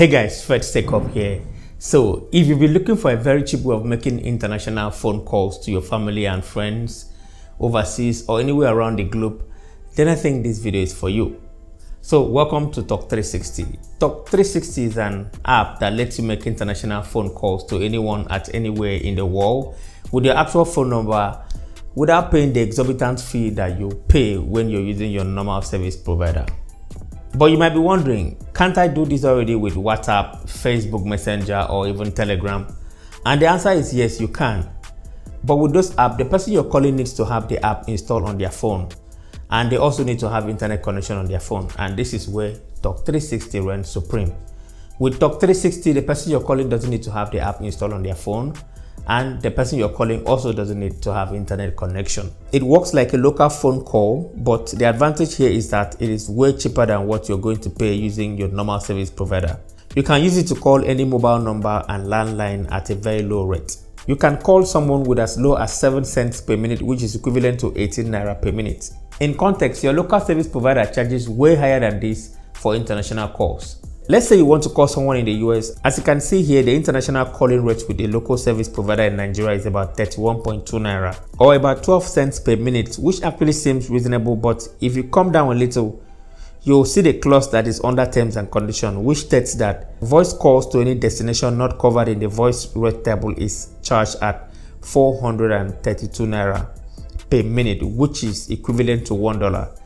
Hey guys, first take up here. So if you've been looking for a very cheap way of making international phone calls to your family and friends overseas or anywhere around the globe, then I think this video is for you. So welcome to Talk360. Talk360 is an app that lets you make international phone calls to anyone at anywhere in the world with your actual phone number without paying the exorbitant fee that you pay when you're using your normal service provider. But you might be wondering, can't I do this already with WhatsApp, Facebook Messenger, or even Telegram? And the answer is yes, you can. But with those apps, the person you're calling needs to have the app installed on their phone. And they also need to have internet connection on their phone. And this is where Talk360 reigns supreme. With Talk360, the person you're calling doesn't need to have the app installed on their phone. And the person you're calling also doesn't need to have internet connection. It works like a local phone call, but the advantage here is that it is way cheaper than what you're going to pay using your normal service provider. You can use it to call any mobile number and landline at a very low rate. You can call someone with as low as 7 cents per minute, which is equivalent to 18 naira per minute. In context, your local service provider charges way higher than this for international calls. Let's say you want to call someone in the US. As you can see here, the international calling rate with a local service provider in Nigeria is about 31.2 naira or about 12 cents per minute, which actually seems reasonable. But if you come down a little, you'll see the clause that is under terms and conditions, which states that voice calls to any destination not covered in the voice rate table is charged at 432 naira per minute, which is equivalent to $1.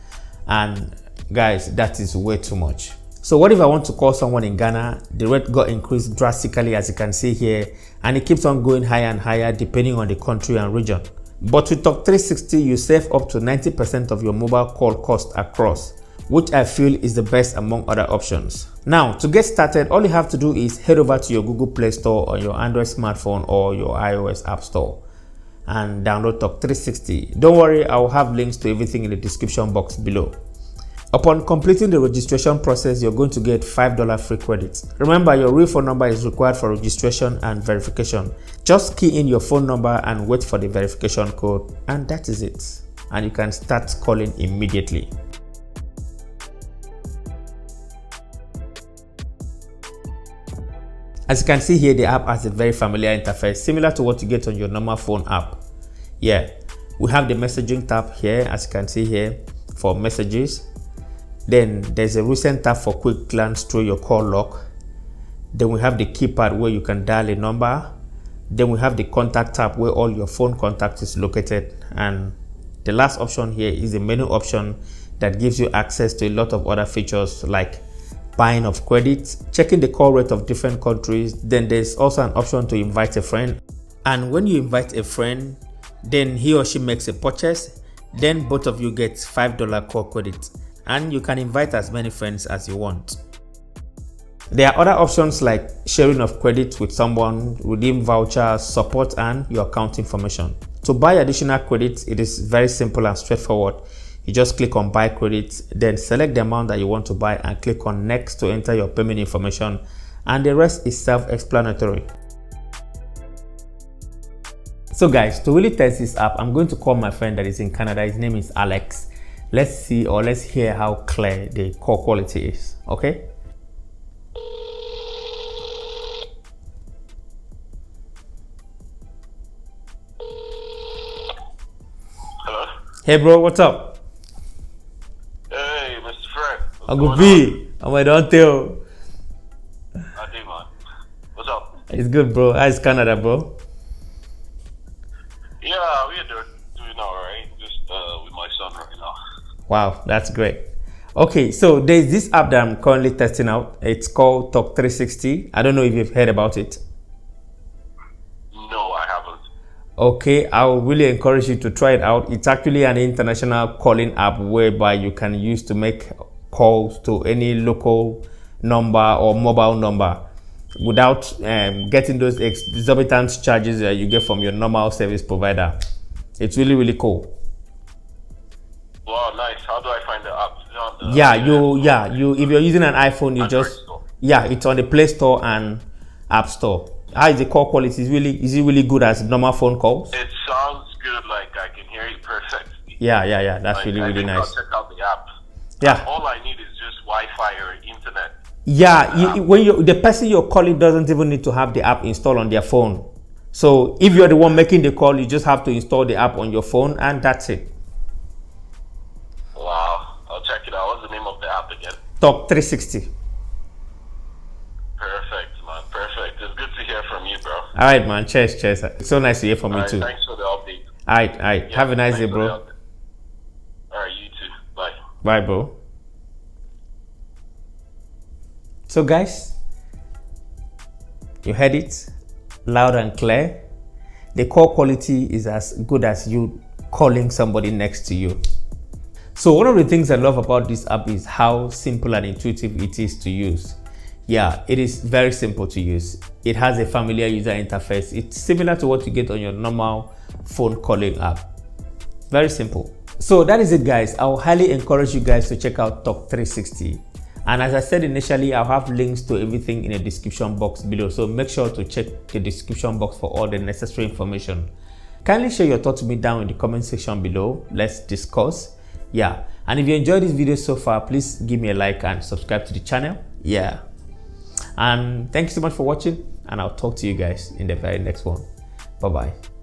And guys, that is way too much. So what if I want to call someone in Ghana? The rate got increased drastically, as you can see here, and it keeps on going higher and higher depending on the country and region. But with Talk360, you save up to 90% of your mobile call cost across, which I feel is the best among other options. Now, to get started, all you have to do is head over to your Google Play Store or your Android smartphone or your iOS App Store and download Talk360. Don't worry, I will have links to everything in the description box below. Upon completing the registration process, you're going to get $5 free credits. Remember, your real phone number is required for registration and verification. Just key in your phone number and wait for the verification code, and that is it. And you can start calling immediately. As you can see here, the app has a very familiar interface, similar to what you get on your normal phone app. Yeah, we have the messaging tab here, as you can see here, for messages. Then there's a recent tab for quick glance through your call log. Then we have the keypad where you can dial a number. Then we have the contact tab where all your phone contacts is located. And the last option here is the menu option that gives you access to a lot of other features like buying of credit, checking the call rate of different countries. Then there's also an option to invite a friend. And when you invite a friend, then he or she makes a purchase, then both of you get $5 call credit. And you can invite as many friends as you want. There are other options like sharing of credit with someone, redeem vouchers, support, and your account information. To buy additional credits, it is very simple and straightforward. You just click on buy credits, then select the amount that you want to buy and click on next to enter your payment information, and the rest is self-explanatory. So guys, to really test this app, I'm going to call my friend that is in Canada. His name is Alex. Let's see, or let's hear how clear the call quality is, okay? Hello? Hey bro, what's up? Hey, Mr. Fred. Uncle B, I don't tell. I do, man. What's up? It's good, bro. How's Canada, bro? Yeah, we are doing alright. Just with my son right now. Wow, that's great. Okay, so there's this app that I'm currently testing out. It's called Talk360. I don't know if you've heard about it. No, I haven't. Okay, I would really encourage you to try it out. It's actually an international calling app whereby you can use to make calls to any local number or mobile number without getting those exorbitant charges that you get from your normal service provider. It's really, really cool. Wow, nice. How do I find the app? Is it on the If you're using an iPhone, you just store? Yeah, it's on the Play Store and App Store. How is the call quality? Is it really good as normal phone calls? It sounds good, like I can hear you perfectly. Yeah. That's Like, really I think nice. I'll check out the app. Yeah. All I need is just Wi-Fi or internet. Yeah, when the person you're calling doesn't even need to have the app installed on their phone. So if you're the one making the call, you just have to install the app on your phone, and that's it. Wow, I'll check it out. What's the name of the app again? Talk360. Perfect, man. Perfect. It's good to hear from you, bro. All right, man. Cheers. So nice to hear from you too. Thanks for the update. All right. Yeah, Have a nice day, thanks for the bro. update. All right, you too. Bye. Bye, bro. So guys, you heard it loud and clear. The call quality is as good as you calling somebody next to you. So one of the things I love about this app is how simple and intuitive it is to use. Yeah, it is very simple to use. It has a familiar user interface. It's similar to what you get on your normal phone calling app. Very simple. So that is it, guys. I'll highly encourage you guys to check out Talk360. And as I said initially, I'll have links to everything in the description box below. So make sure to check the description box for all the necessary information. Kindly share your thoughts with me down in the comment section below. Let's discuss. Yeah. And if you enjoyed this video so far, please give me a like and subscribe to the channel. Yeah. And thank you so much for watching. And I'll talk to you guys in the very next one. Bye-bye.